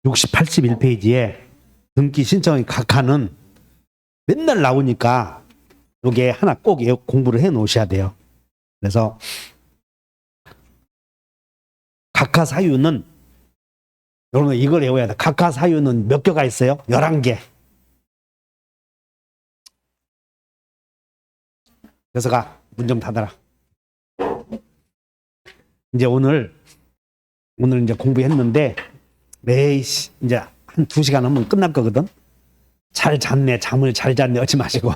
60, 81페이지에 등기 신청의 각하는 맨날 나오니까 이게 하나 꼭 공부를 해 놓으셔야 돼요. 그래서 각하 사유는 여러분 이걸 외워야 돼. 각하 사유는 몇 개가 있어요? 11개. 그래서 문 좀 닫아라. 이제 오늘 이제 공부했는데 에이씨 이제 한 2시간 하면 끝날 거거든. 잘 잤네, 잠을 잘 잤네 하지 마시고.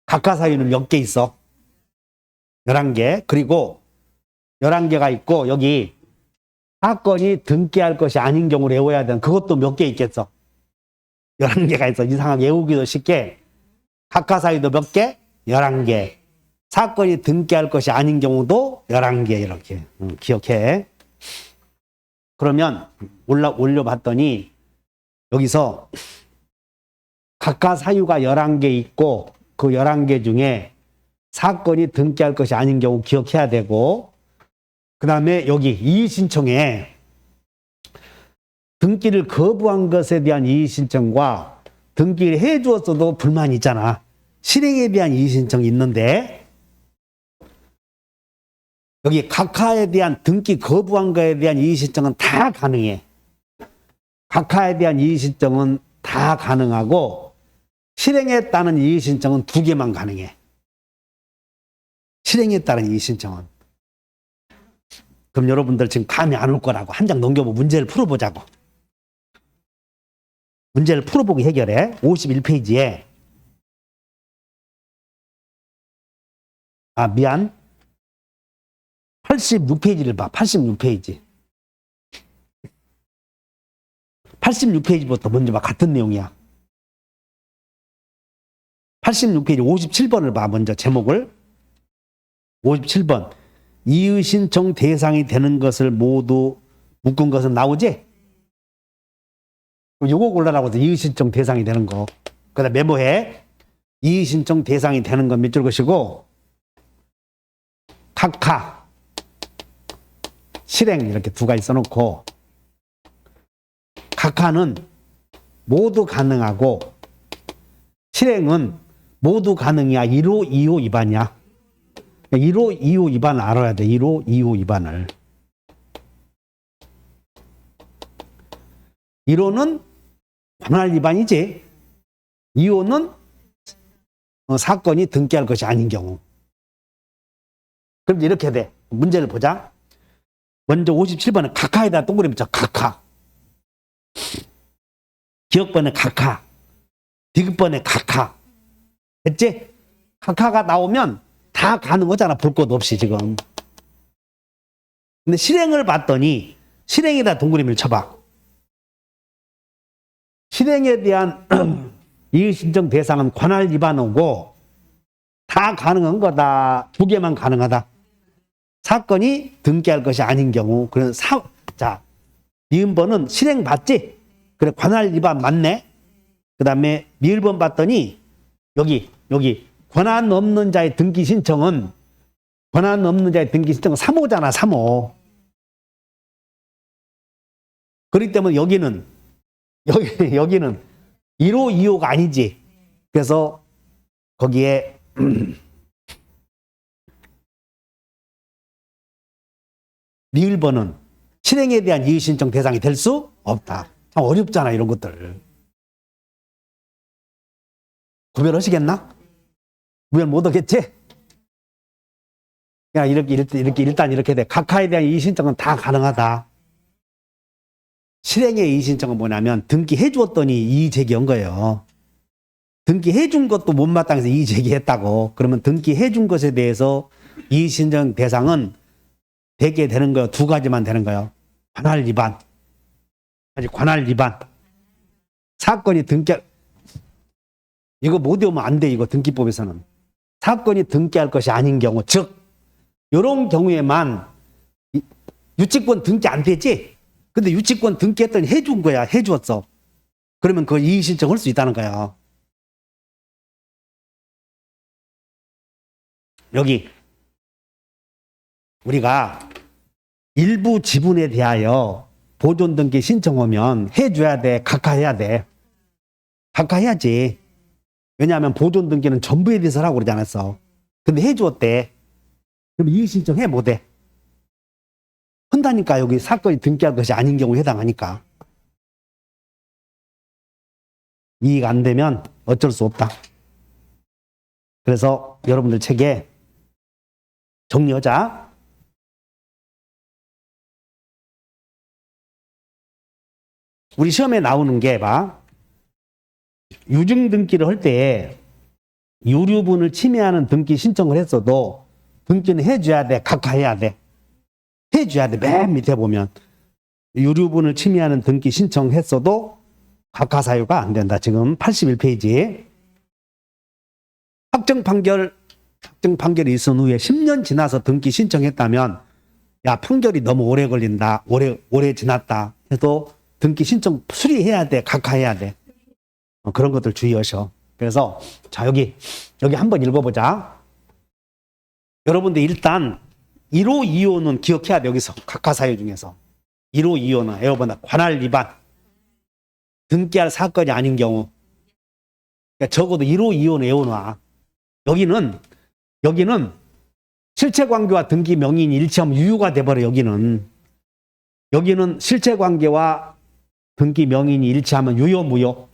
각하 사유는 몇 개 있어? 11개. 그리고 11개가 있고 여기 사건이 등기할 것이 아닌 경우를 외워야 되는 그것도 몇 개 있겠어? 11개가 있어. 이상하게 외우기도 쉽게. 각하 사유도 몇 개? 11개. 사건이 등기할 것이 아닌 경우도 11개 이렇게 기억해. 그러면 올려봤더니 여기서 각하 사유가 11개 있고 그 11개 중에 사건이 등기할 것이 아닌 경우 기억해야 되고 그 다음에 여기 이의신청에 등기를 거부한 것에 대한 이의신청과 등기를 해주었어도 불만이 있잖아. 실행에 대한 이의신청이 있는데 여기 각하에 대한 등기 거부한 것에 대한 이의신청은 다 가능해. 각하에 대한 이의신청은 다 가능하고 실행에 따른 이의신청은 2개만 가능해. 실행에 따른 이의신청은. 그럼 여러분들 지금 감이 안 올 거라고 한 장 넘겨보고 문제를 풀어보자고. 문제를 풀어보고 해결해. 51페이지에 미안. 86페이지를 봐. 86페이지. 86페이지부터 먼저 봐. 같은 내용이야. 86페이지 57번을 봐. 먼저 제목을. 57번. 이의신청 대상이 되는 것을 모두 묶은 것은 나오지? 요거 골라라고 해서 이의신청 대상이 되는 거. 그 다음 메모해. 이의신청 대상이 되는 건 밑줄 것이고 각하 실행 이렇게 2가지 써놓고 각하는 모두 가능하고 실행은 모두 가능이야. 1호, 2호, 위반이야. 1호, 2호, 위반을 알아야 돼. 1호, 2호, 위반을. 1호는 관할 위반이지. 2호는 사건이 등기할 것이 아닌 경우. 그럼 이렇게 돼. 문제를 보자. 먼저 57번은 각하에다 동그라미 쳐. 각하. 기억번에 각하. 디귿번에 각하. 됐지? 각하가 나오면 다 가능하잖아. 볼 것 없이 지금. 근데 실행을 봤더니 실행에다 동그라미를 쳐봐. 실행에 대한 이의신청 대상은 관할 위반이고 다 가능한 거다. 2개만 가능하다. 사건이 등기할 것이 아닌 경우. 그래서 자, 니은번은 실행 봤지? 그래, 관할 위반 맞네? 그 다음에 미을번 봤더니 여기 권한 없는 자의 등기 신청은 3호잖아. 3호. 그렇기 때문에 여기는 1호, 2호가 아니지. 그래서 거기에 미을번은 실행에 대한 이의신청 대상이 될 수 없다. 참 어렵잖아, 이런 것들. 구별하시겠나? 구별 못 하겠지? 그냥 일단 이렇게 돼. 각하에 대한 이의신청은 다 가능하다. 실행의 이의신청은 뭐냐면 등기해 주었더니 이의제기한 거예요. 등기해 준 것도 못마땅해서 이의제기했다고. 그러면 등기해 준 것에 대해서 이의신청 대상은 되게 되는 거예요. 2가지만 되는 거예요. 관할 위반. 아직 관할 위반. 사건이 이거 못 외우면 안 돼. 이거 등기법에서는. 사건이 등기할 것이 아닌 경우. 즉 이런 경우에만 유치권 등기 안 되지? 근데 유치권 등기했더니 해준 거야. 해주었어. 그러면 그 이의신청 할 수 있다는 거야. 여기 우리가 일부 지분에 대하여 보존 등기 신청하면 해줘야 돼? 각하해야 돼? 각하해야지. 왜냐하면 보존 등기는 전부에 대해서 하라고 그러지 않았어. 근데 해주었대. 그럼 이의 신청해? 못해? 한다니까. 여기 사건이 등기할 것이 아닌 경우에 해당하니까. 이의가 안 되면 어쩔 수 없다. 그래서 여러분들 책에 정리하자. 우리 시험에 나오는 게 봐. 유증 등기를 할 때 유류분을 침해하는 등기 신청을 했어도 등기는 해줘야 돼? 각하해야 돼? 해줘야 돼. 맨 밑에 보면 유류분을 침해하는 등기 신청했어도 각하 사유가 안 된다. 지금 81페이지. 확정 판결이 있은 후에 10년 지나서 등기 신청했다면 야, 판결이 너무 오래 걸린다. 오래 지났다. 해도 등기 신청 수리해야 돼? 각하해야 돼? 그런 것들 주의하셔. 그래서 자, 여기 한번 읽어보자. 여러분들 일단 1호, 2호는 기억해야 돼. 여기서 각하 사유 중에서 1호, 2호는 에어번호 관할 위반, 등기할 사건이 아닌 경우. 그러니까 적어도 1호, 2호는 외워놔. 여기는 실체관계와 등기 명인이 일치하면 유효가 돼버려. 여기는 실체관계와 등기 명인이 일치하면 유효, 무효?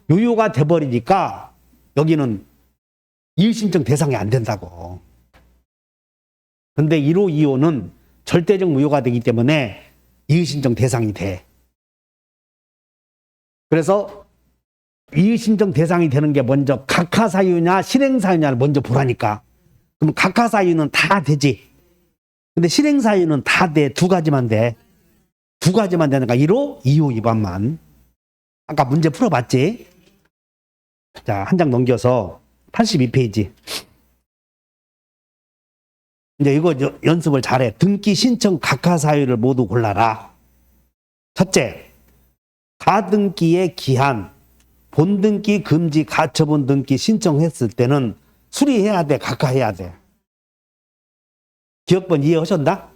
유효가 돼버리니까 여기는 이의신청 대상이 안 된다고. 근데 1호, 2호는 절대적 무효가 되기 때문에 이의신청 대상이 돼. 그래서 이의신청 대상이 되는 게 먼저 각하사유냐 실행사유냐를 먼저 보라니까. 그럼 각하사유는 다 되지. 근데 실행사유는 다 돼. 두 가지만 돼. 두 가지만 되니까 1호, 2호 위반만. 아까 문제 풀어봤지? 자, 한 장 넘겨서 82페이지. 이제 이거 연습을 잘해. 등기 신청 각하사유를 모두 골라라. 첫째, 가등기의 기한, 본등기 금지 가처분 등기 신청했을 때는 수리해야 돼? 각하해야 돼? 기억번 이해하셨나?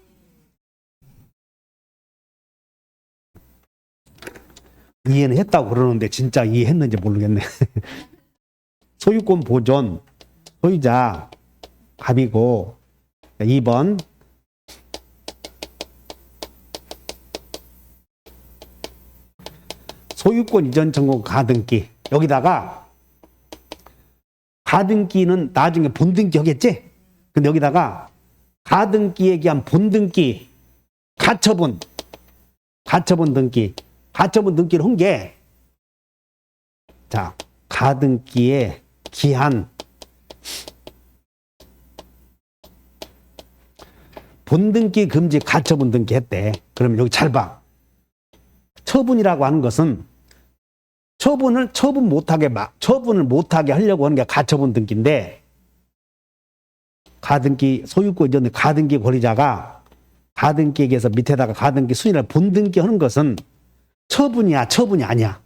이해는 했다고 그러는데 진짜 이해했는지 모르겠네. 소유권 보존, 소유자 갑이고 2번 소유권 이전 청구 가등기. 여기다가 가등기는 나중에 본등기 하겠지? 근데 여기다가 가등기에 기한 본등기 가처분 등기. 가처분 등기를 한 게, 자, 가등기에 기한 본등기 금지 가처분 등기 했대. 그럼 여기 잘 봐. 처분이라고 하는 것은 처분을 못하게 하려고 하는 게 가처분 등기인데, 가등기 소유권 이전 가등기 권리자가 가등기에게서 밑에다가 가등기 순위를 본등기 하는 것은 처분이야, 처분이 아니야.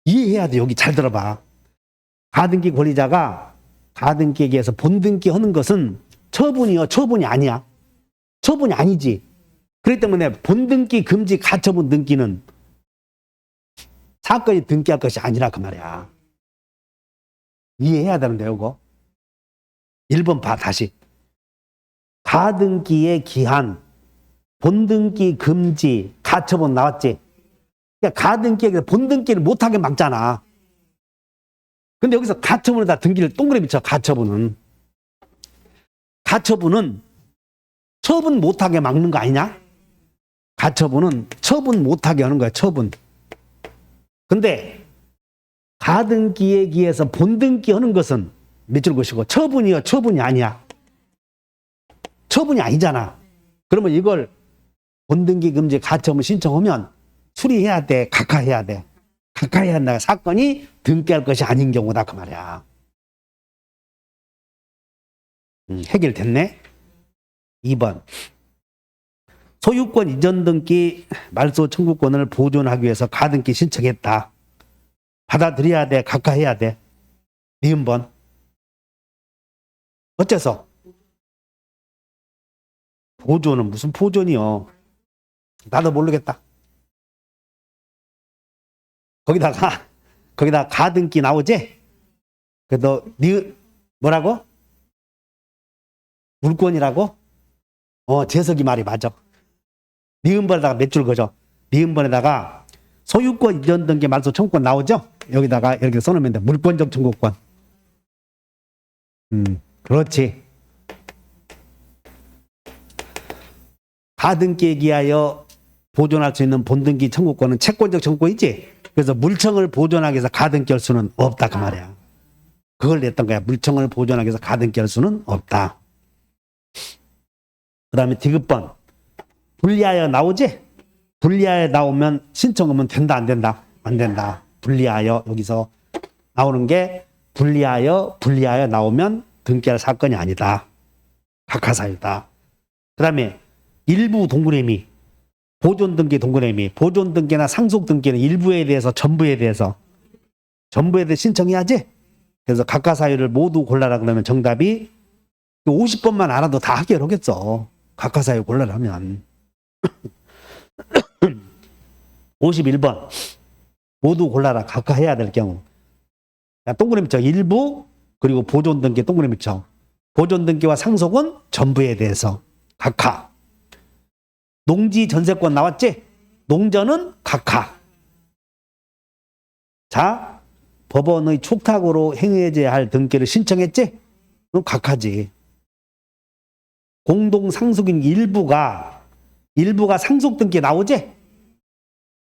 이해해야 돼. 여기 잘 들어봐. 가등기 권리자가 가등기에게서 본등기 하는 것은 처분이요, 처분이 아니야. 처분이 아니지. 그렇기 때문에 본등기 금지 가처분 등기는 사건이 등기할 것이 아니라 그 말이야. 이해해야 되는데, 이거. 1번 봐, 다시. 가등기의 기한, 본등기 금지, 가처분 나왔지? 그러니까 가등기에서 본등기를 못하게 막잖아. 근데 여기서 가처분에다 등기를 동그라미 쳐, 가처분은. 가처분은 처분 못하게 막는 거 아니냐? 가처분은 처분 못하게 하는 거야, 처분. 근데 가등기에 기해서 본등기 하는 것은 밑줄 그시고 처분이요, 처분이 아니야. 처분이 아니잖아. 그러면 이걸 본등기 금지 가처분 신청하면 수리해야 돼, 각하해야 돼? 각하해야 한다. 사건이 등기할 것이 아닌 경우다, 그 말이야. 해결됐네. 2번. 소유권 이전 등기 말소 청구권을 보존하기 위해서 가등기 신청했다. 받아들여야 돼, 각하해야 돼? 니은번. 어째서? 보존은 무슨 보존이요? 나도 모르겠다. 거기다 가등기 나오지? 그래도 뭐라고? 물권이라고? 재석이 말이 맞아. 니은번에다가 몇 줄 그죠? 니은번에다가 소유권 이전 등기 말소 청구권 나오죠? 여기다가 이렇게 써놓으면 돼. 물권적 청구권. 그렇지. 가등기에 기하여 보존할 수 있는 본등기 청구권은 채권적 청구권이지. 그래서 물청을 보존하기 위해서 가등기 할 수는 없다 그 말이야. 그걸 냈던 거야. 물청을 보존하기 위해서 가등기 할 수는 없다. 그 다음에 디귿번 분리하여 나오지? 분리하여 나오면 신청하면 된다 안 된다? 안 된다. 분리하여 여기서 나오는 게 분리하여 나오면 등기할 사건이 아니다. 각하사유다. 그 다음에 일부 동그라미 보존등기 동그라미 보존등기나 상속등기는 일부에 대해서 전부에 대해서 신청해야지. 그래서 각하사유를 모두 골라라 그러면 정답이 50번만 알아도 다 해결하겠어. 각하사유 골라라면 51번 모두 골라라 각하해야 될 경우 동그라미 쳐 일부 그리고 보존등기 동그라미 쳐 보존등기와 상속은 전부에 대해서 각하. 농지 전세권 나왔지? 농전은 각하. 자, 법원의 촉탁으로 행해져야 할 등기를 신청했지? 그럼 각하지. 공동상속인 일부가 상속등기 나오지?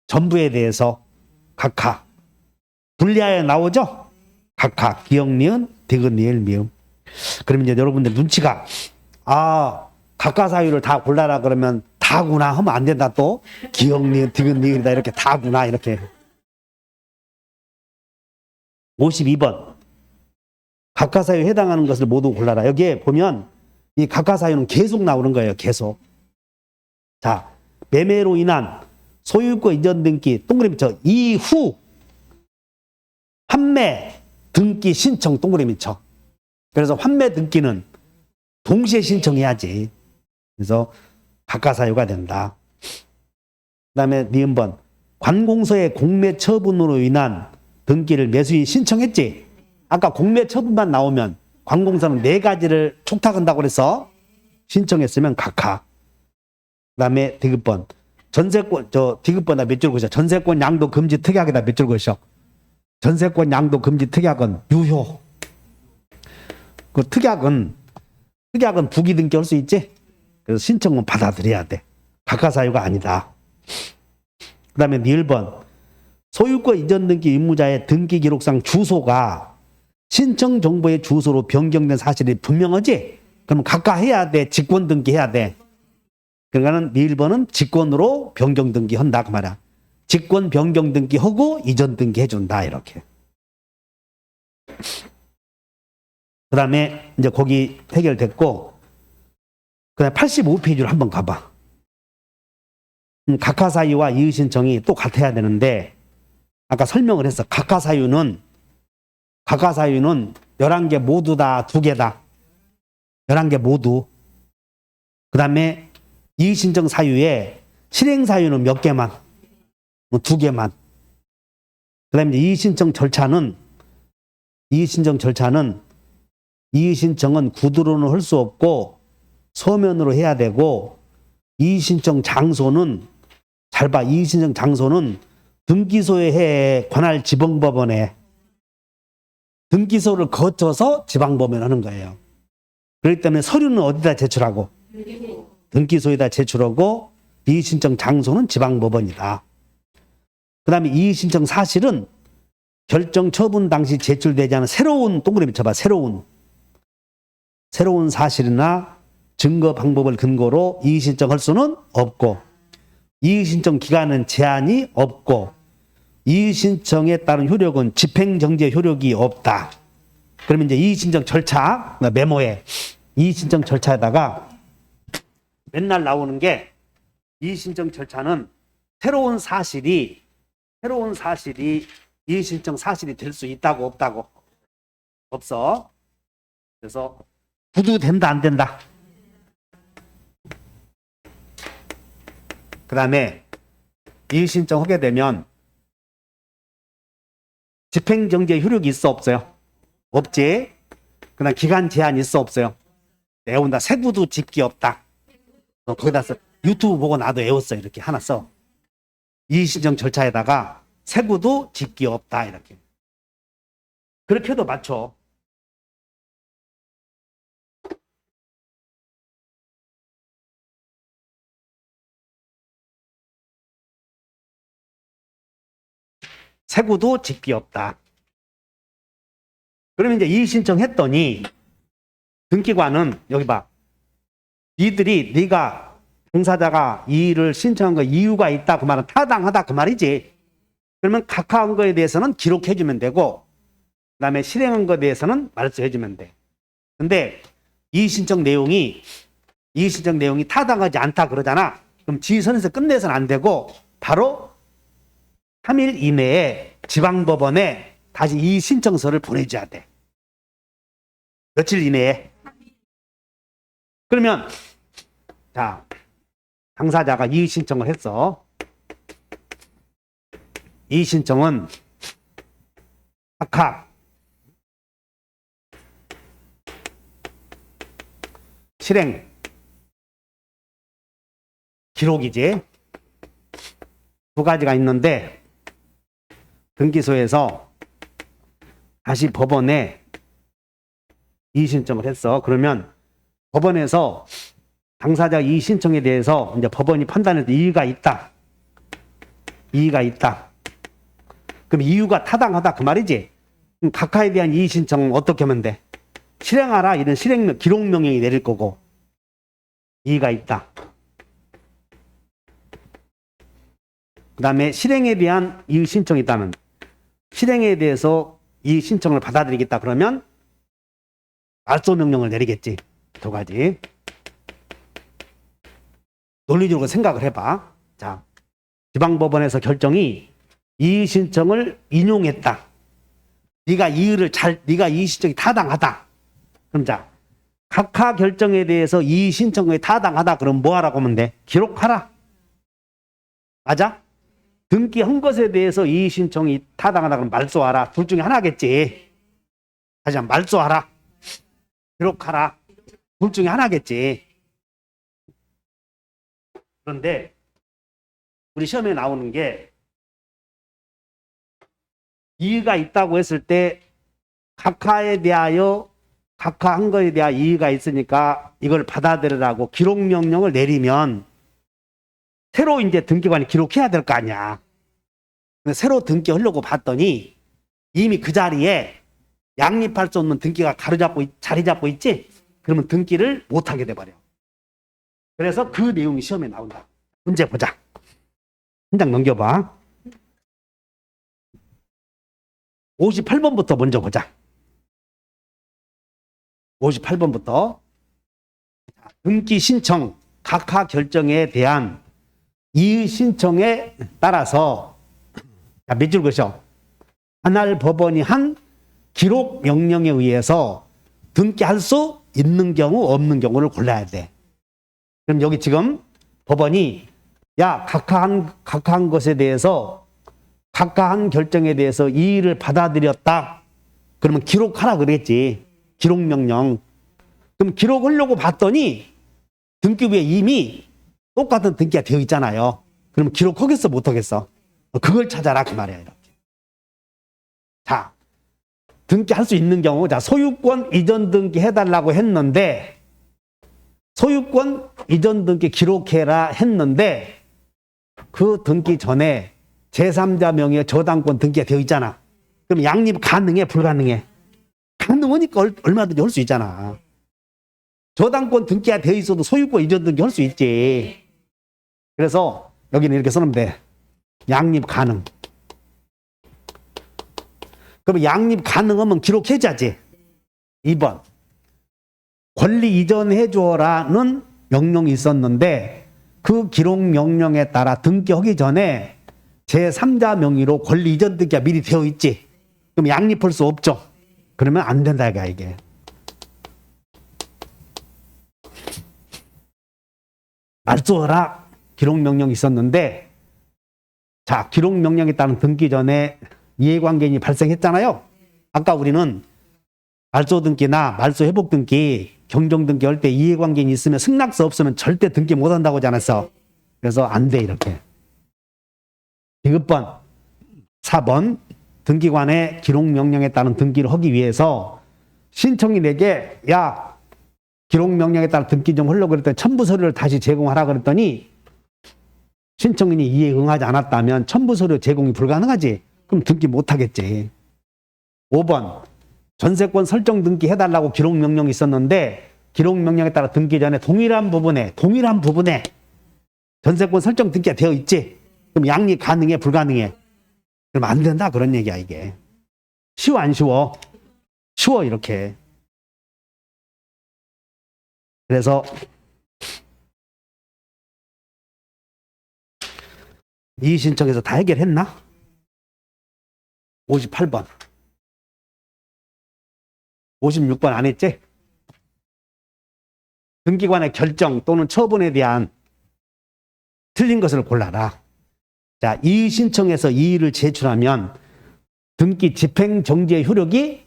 전부에 대해서 각하. 분리하여 나오죠? 각하. 기역, 니은, 디귿, 리을, 미음. 그러면 이제 여러분들 눈치가 각하사유를 다 골라라 그러면 다구나 하면 안 된다 또. 기역, 니은, 디귿, 리을이다 이렇게 다구나 이렇게. 52번. 각하사유에 해당하는 것을 모두 골라라. 여기에 보면 이 각하사유는 계속 나오는 거예요. 계속. 자, 매매로 인한 소유권 이전 등기 동그라미 쳐 이후 환매 등기 신청 동그라미 쳐. 그래서 환매 등기는 동시에 신청해야지. 그래서 각하사유가 된다. 그 다음에 니은번 관공서의 공매 처분으로 인한 등기를 매수인 신청했지. 아까 공매 처분만 나오면 관공서는 4가지를 촉탁한다고 그래서 신청했으면 각하. 그 다음에 디귿번 전세권 디귿번다 몇 줄 것이야. 전세권 양도 금지 특약이다 몇 줄 것이야. 전세권 양도 금지 특약은 유효. 그 특약은 부기 등기 할 수 있지. 그래서 신청은 받아들여야 돼. 각하사유가 아니다. 그 다음에 니을번 소유권 이전 등기 의무자의 등기 기록상 주소가 신청 정보의 주소로 변경된 사실이 분명하지? 그럼 각하해야 돼. 직권 등기해야 돼. 그러니까는 니을번은 직권으로 변경 등기한다 그 말이야. 직권 변경 등기하고 이전 등기해준다 이렇게. 그 다음에 이제 거기 해결됐고 그다음 85페이지로 한번 가봐. 각하사유와 이의신청이 또 같아야 되는데 아까 설명을 했어. 각하사유는 11개 모두 다 2개다. 11개 모두. 그 다음에 이의신청 사유에 실행사유는 몇 개만? 2개만. 그 다음에 이의신청 절차는 이의신청은 구두로는 할 수 없고 서면으로 해야 되고 이의신청 장소는 잘 봐. 이의신청 장소는 등기소에 해 관할 지방법원에 등기소를 거쳐서 지방법원에 하는 거예요. 그렇기 때문에 서류는 어디다 제출하고? 등기소에다 제출하고 이의신청 장소는 지방법원이다. 그 다음에 이의신청 사실은 결정 처분 당시 제출되지 않은 새로운 동그라미 쳐봐. 새로운 사실이나 증거 방법을 근거로 이의신청할 수는 없고 이의신청 기간은 제한이 없고 이의신청에 따른 효력은 집행정지의 효력이 없다. 그러면 이제 이의신청 절차 메모에 이의신청 절차에다가 맨날 나오는 게 이의신청 절차는 새로운 사실이 이의신청 사실이 될 수 있다고 없다고? 없어. 그래서 구두 된다 안 된다? 그 다음에 이의 신청하게 되면 집행정지 효력이 있어 없어요? 없지. 그 다음 기간 제한 있어 없어요? 애운다. 세구도 집기 없다. 거기다 써. 유튜브 보고 나도 애웠어. 이렇게 하나 써. 이의 신청 절차에다가 세구도 집기 없다. 이렇게. 그렇게 해도 맞춰. 세구도 집기 없다. 그러면 이제 이의 신청했더니 등기관은 여기 봐. 니들이 네가 당사자가 이의를 신청한 거 이유가 있다 그 말은 타당하다 그 말이지. 그러면 각하한 거에 대해서는 기록해 주면 되고 그다음에 실행한 거에 대해서는 말소해 주면 돼. 근데 이의 신청 내용이 타당하지 않다 그러잖아. 그럼 지휘선에서 끝내서는 안 되고 바로 3일 이내에 지방법원에 다시 이의 신청서를 보내줘야 돼. 며칠 이내에. 그러면 자, 당사자가 이의 신청을 했어. 이의 신청은 각하 실행 기록이지. 두 가지가 있는데 등기소에서 다시 법원에 이의 신청을 했어. 그러면 법원에서 당사자 이의 신청에 대해서 이제 법원이 판단해서 이의가 있다. 이의가 있다. 그럼 이유가 타당하다 그 말이지. 그럼 각하에 대한 이의 신청 어떻게 하면 돼? 실행하라 이런 실행 기록 명령이 내릴 거고 이의가 있다. 그 다음에 실행에 대한 이의 신청이 있다면 실행에 대해서 이의 신청을 받아들이겠다 그러면 말소 명령을 내리겠지. 두 가지. 논리적으로 생각을 해봐. 자, 지방법원에서 결정이 이의 신청을 인용했다. 네가 이의 신청이 타당하다. 그럼 자, 각하 결정에 대해서 이의 신청이 타당하다. 그럼 뭐 하라고 하면 돼? 기록하라. 맞아? 등기한 것에 대해서 이의 신청이 타당하다. 그럼 말소하라. 둘 중에 하나겠지. 다시 한번 말소하라. 기록하라. 둘 중에 하나겠지. 그런데 우리 시험에 나오는 게 이의가 있다고 했을 때 각하에 대하여 각하한 거에 대한 이의가 있으니까 이걸 받아들이라고 기록 명령을 내리면 새로 이제 등기관이 기록해야 될 거 아니야. 새로 등기하려고 봤더니 이미 그 자리에 양립할 수 없는 등기가 자리 잡고 있지? 그러면 등기를 못하게 돼버려. 그래서 그 내용이 시험에 나온다. 문제 보자. 한 장 넘겨봐. 58번부터 먼저 보자. 58번부터 등기 신청 각하 결정에 대한 이의 신청에 따라서 몇 줄 것이요? 관할 법원이 한 기록 명령에 의해서 등기할 수 있는 경우 없는 경우를 골라야 돼. 그럼 여기 지금 법원이 야 각하한 것에 대해서 각하한 결정에 대해서 이의를 받아들였다. 그러면 기록하라 그랬지. 기록 명령. 그럼 기록하려고 봤더니 등기부에 이미 똑같은 등기가 되어 있잖아요. 그러면 기록하겠어 못하겠어? 그걸 찾아라 그 말이야. 이렇게. 자, 등기할 수 있는 경우 자 소유권 이전 등기 해달라고 했는데 소유권 이전 등기 기록해라 했는데 그 등기 전에 제3자 명의의 저당권 등기가 되어 있잖아. 그럼 양립 가능해 불가능해? 가능하니까 얼마든지 할 수 있잖아. 저당권 등기가 되어 있어도 소유권 이전 등기 할 수 있지. 그래서 여기는 이렇게 써놓으면 돼. 양립 가능. 그럼 양립 가능하면 기록해줘야지. 2번. 권리 이전해줘라는 명령이 있었는데 그 기록 명령에 따라 등기하기 전에 제3자 명의로 권리 이전 등기가 미리 되어 있지. 그럼 양립할 수 없죠. 그러면 안 된다 이게. 말소하라 기록명령이 있었는데, 자, 기록명령에 따른 등기 전에 이해관계인이 발생했잖아요. 아까 우리는 말소등기나 말소회복등기, 경정등기 할 때 이해관계인이 있으면 승낙서 없으면 절대 등기 못한다고 하지 않았어. 그래서 안 돼, 이렇게. 디귿번 4번 등기관의 기록명령에 따른 등기를 하기 위해서 신청인에게 야, 기록명령에 따른 등기 좀 하려고 그랬더니 첨부서류를 다시 제공하라 그랬더니 신청인이 이에 응하지 않았다면 첨부서류 제공이 불가능하지. 그럼 등기 못하겠지. 5번 전세권 설정 등기 해달라고 기록명령이 있었는데 기록명령에 따라 등기 전에 동일한 부분에 전세권 설정 등기가 되어 있지. 그럼 양리 가능해 불가능해? 그럼 안 된다 그런 얘기야 이게. 쉬워 안 쉬워? 쉬워 이렇게. 그래서 이의 신청에서 다 해결했나? 58번 56번 안 했지? 등기관의 결정 또는 처분에 대한 틀린 것을 골라라. 자, 이의 신청에서 이의를 제출하면 등기 집행 정지의 효력이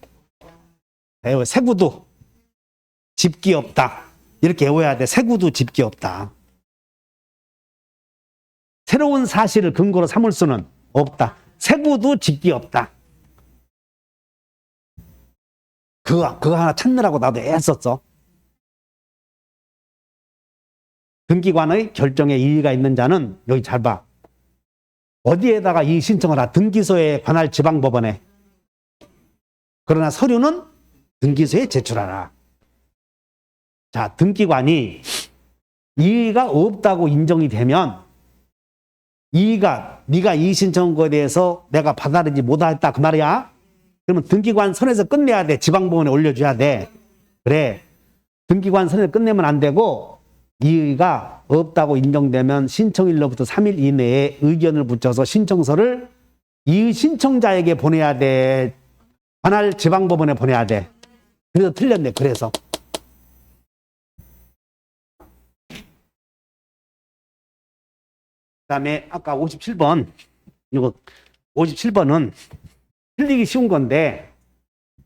세구도 집기 없다. 이렇게 외워야 돼. 세구도 집기 없다. 새로운 사실을 근거로 삼을 수는 없다. 세구도 집기 없다. 그거 하나 찾느라고 나도 애썼어. 등기관의 결정에 이의가 있는 자는 여기 잘 봐. 어디에다가 이의 신청을 하라? 등기소에 관할 지방법원에. 그러나 서류는 등기소에 제출하라. 자, 등기관이 이의가 없다고 인정이 되면 네가 이의 신청한 거에 대해서 내가 받아들이지 못했다 그 말이야. 그러면 등기관 선에서 끝내야 돼. 지방법원에 올려줘야 돼. 그래. 등기관 선에서 끝내면 안 되고 이의가 없다고 인정되면 신청일로부터 3일 이내에 의견을 붙여서 신청서를 이의 신청자에게 보내야 돼. 관할 지방법원에 보내야 돼. 그래서 틀렸네. 그래서. 그 다음에 아까 57번 이거 57번은 틀리기 쉬운 건데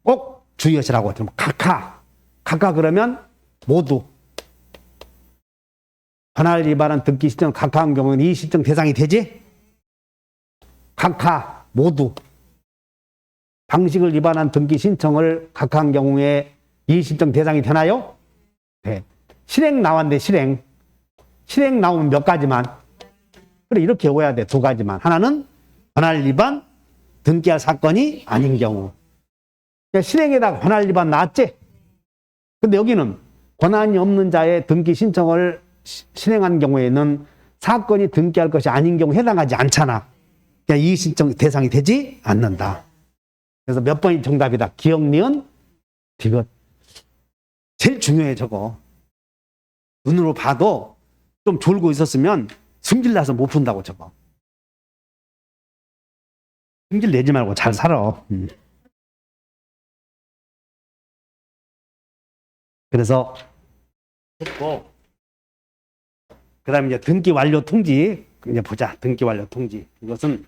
꼭 주의하시라고. 각하 그러면 모두 관할 위반한 등기 신청 각하한 경우는 이 신청 대상이 되지? 각하 모두 방식을 위반한 등기 신청을 각하한 경우에 이 신청 대상이 되나요? 네. 실행 나왔는데 실행 나오면 몇 가지만. 그래 이렇게 외워야 돼. 두 가지만. 하나는 관할 위반 등기할 사건이 아닌 경우. 실행에다가 관할 위반 나왔지? 근데 여기는 권한이 없는 자의 등기 신청을 실행한 경우에는 사건이 등기할 것이 아닌 경우 해당하지 않잖아. 그러니까 이 신청 대상이 되지 않는다. 그래서 몇 번이 정답이다. 기억, 니은, 디귿. 제일 중요해 저거. 눈으로 봐도 좀 졸고 있었으면 승질나서 못 푼다고 저거. 승질 내지 말고 잘 살아. 그래서 그 다음에 이제 등기 완료 통지. 이제 보자. 등기 완료 통지. 이것은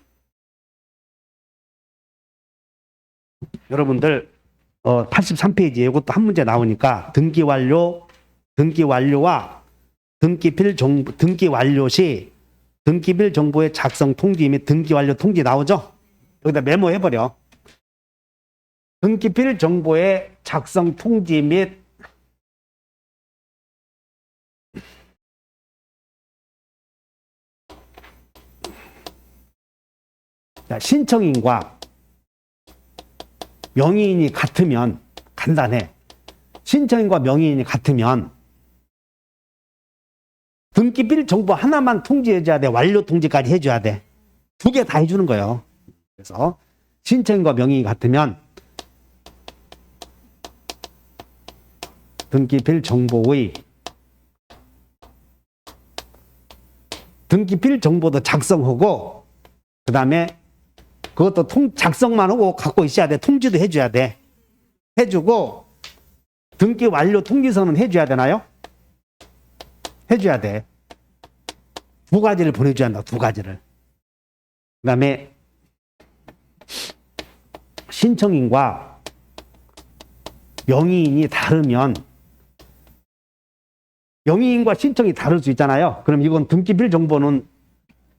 여러분들 83페이지에 이것도 한 문제 나오니까 등기 완료와 등기 완료 시 등기빌 정보의 작성 통지 및 등기 완료 통지 나오죠? 여기다 메모해버려. 등기빌 정보의 작성 통지 및 신청인과 명의인이 같으면 간단해. 신청인과 명의인이 같으면 등기빌 정보 하나만 통지해줘야 돼. 완료 통지까지 해줘야 돼. 두 개 다 해주는 거예요. 그래서 신청인과 명의인이 같으면 등기빌 정보의 등기빌 정보도 작성하고 그 다음에 그것도 작성만 하고 갖고 있어야 돼. 통지도 해줘야 돼. 해주고 등기 완료 통지서는 해줘야 되나요? 해줘야 돼. 두 가지를 보내줘야 한다. 두 가지를. 그 다음에 신청인과 명의인이 다르면 명의인과 신청이 다를 수 있잖아요. 그럼 이건 등기빌 정보는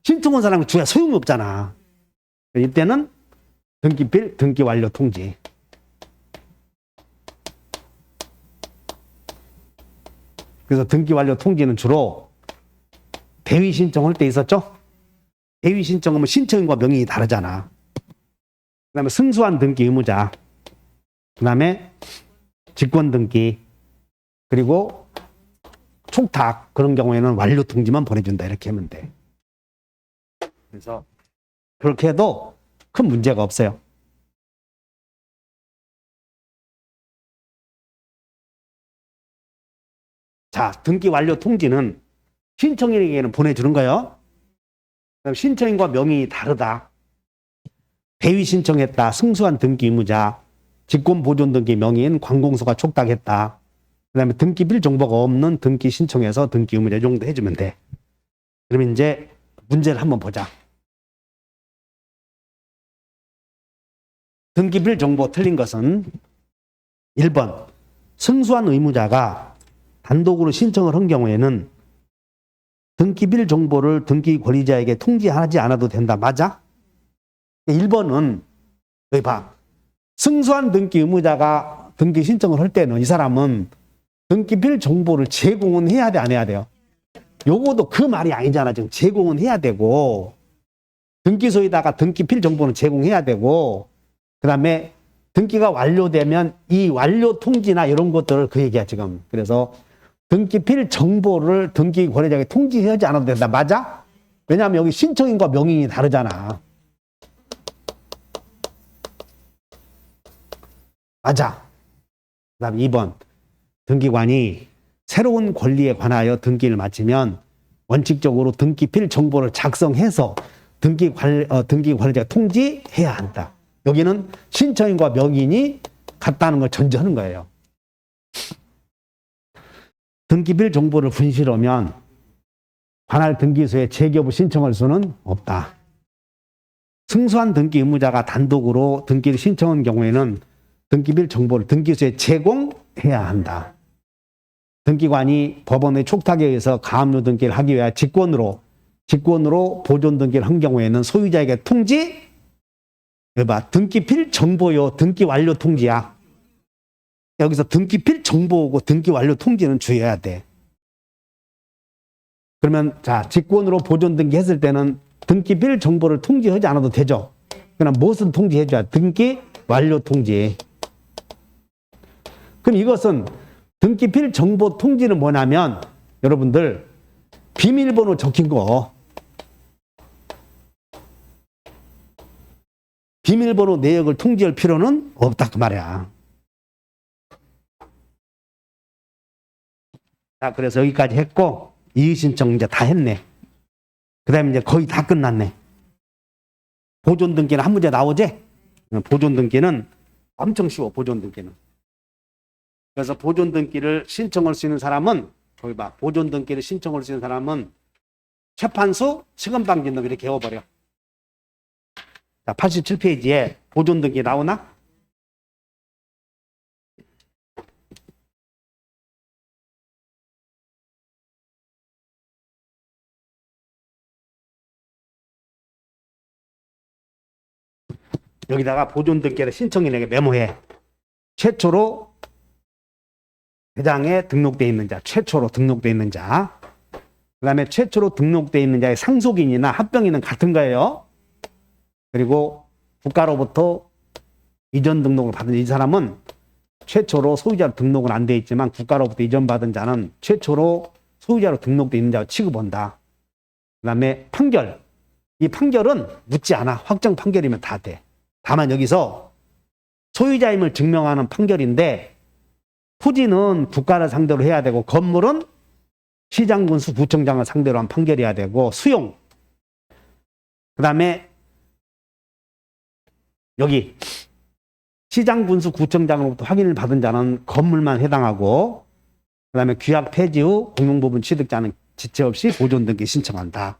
신청 온 사람은 주야 소용이 없잖아. 이때는 등기빌 등기 완료 통지. 그래서 등기 완료 통지는 주로 대위 신청할 때 있었죠? 대위 신청하면 신청인과 명의인이 다르잖아. 그 다음에 승소한 등기 의무자, 그 다음에 직권 등기, 그리고 촉탁, 그런 경우에는 완료 통지만 보내준다. 이렇게 하면 돼. 그래서 그렇게 해도 큰 문제가 없어요. 자, 등기 완료 통지는 신청인에게는 보내주는 거예요. 그다음 신청인과 명의인이 다르다. 대위 신청했다. 승소한 등기 의무자, 직권 보존 등기 명의인, 관공서가 촉탁했다. 그 다음에 등기빌 정보가 없는 등기 신청해서 등기 의무자 정도 해주면 돼. 그러면 이제 문제를 한번 보자. 등기빌 정보 틀린 것은 1번, 승소한 의무자가 단독으로 신청을 한 경우에는 등기빌 정보를 등기 권리자에게 통지하지 않아도 된다. 맞아? 1번은 여기 봐. 승소한 등기 의무자가 등기 신청을 할 때는 이 사람은 등기빌 정보를 제공은 해야 돼, 안 해야 돼요? 요거도 그 말이 아니잖아. 지금 제공은 해야 되고, 등기소에다가 등기필 정보는 제공해야 되고, 그 다음에 등기가 완료되면 이 완료 통지나 이런 것들을 그 얘기야, 지금. 그래서 등기필 정보를 등기 권리자에게 통지하지 않아도 된다. 맞아? 왜냐하면 여기 신청인과 명의인이 다르잖아. 맞아. 그 다음 2번. 등기관이 새로운 권리에 관하여 등기를 마치면 원칙적으로 등기필 정보를 작성해서 등기 관리자가 통지해야 한다. 여기는 신청인과 명의인이 같다는 걸 전제하는 거예요. 등기빌 정보를 분실하면 관할 등기소에 재개부 신청할 수는 없다. 승소한 등기 의무자가 단독으로 등기를 신청한 경우에는 등기빌 정보를 등기소에 제공해야 한다. 등기관이 법원의 촉탁에 의해서 가압류 등기를 하기 위해 직권으로 보존 등기를 한 경우에는 소유자에게 통지, 봐, 등기필 정보요, 등기 완료 통지야. 여기서 등기필 정보고 등기 완료 통지는 주의해야 돼. 그러면 자, 직권으로 보존 등기 했을 때는 등기필 정보를 통지하지 않아도 되죠. 그럼 무엇은 통지해줘야? 등기 완료 통지. 그럼 이것은 등기필 정보 통지는 뭐냐면 여러분들 비밀번호 적힌 거, 비밀번호 내역을 통지할 필요는 없다 그 말이야. 자, 그래서 여기까지 했고 이의신청 이제 다 했네. 그 다음에 이제 거의 다 끝났네. 보존 등기는 한 문제 나오지? 보존 등기는 엄청 쉬워. 보존 등기는. 그래서 보존 등기를 신청할 수 있는 사람은 거기 봐. 보존 등기를 신청할 수 있는 사람은 재판소 시간방진놈 이렇게 외워버려. 자, 87페이지에 보존 등기 나오나? 여기다가 보존 등기를 신청인에게 메모해. 최초로 대장에 등록되어 있는 자, 최초로 등록되어 있는 자. 그 다음에 최초로 등록되어 있는 자의 상속인이나 합병인은 같은 거예요. 그리고 국가로부터 이전 등록을 받은 이 사람은 최초로 소유자로 등록은 안 돼 있지만 국가로부터 이전받은 자는 최초로 소유자로 등록되어 있는 자로 취급한다. 그 다음에 판결. 이 판결은 묻지 않아. 확정 판결이면 다 돼. 다만 여기서 소유자임을 증명하는 판결인데 토지는 국가를 상대로 해야 되고 건물은 시장군수 구청장을 상대로 한 판결이어야 되고 수용. 그 다음에 여기 시장군수 구청장으로부터 확인을 받은 자는 건물만 해당하고 그 다음에 규약 폐지 후 공용부분 취득자는 지체 없이 보존 등기 신청한다.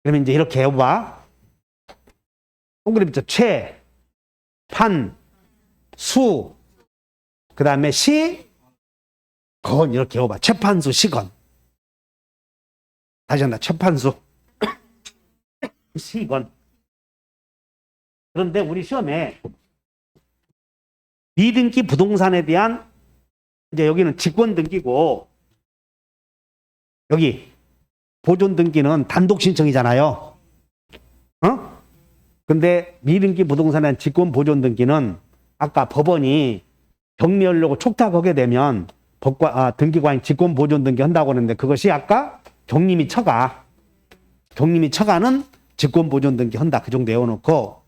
그러면 이제 이렇게 해봐. 동그라미 있죠. 최, 판, 수, 그 다음에 시, 건 이렇게 해봐. 최판수, 시건. 다시 한다. 최판수, 시건. 그런데 우리 시험에 미등기 부동산에 대한 이제 여기는 직권 등기고 여기 보존 등기는 단독 신청이잖아요. 어? 근데 미등기 부동산에 대한 직권 보존 등기는 아까 법원이 경미하려고 촉탁하게 되면 등기관이 직권 보존 등기 한다고 하는데 그것이 아까 경림이 처가. 경림이 처가는 직권 보존 등기 한다. 그 정도 외워놓고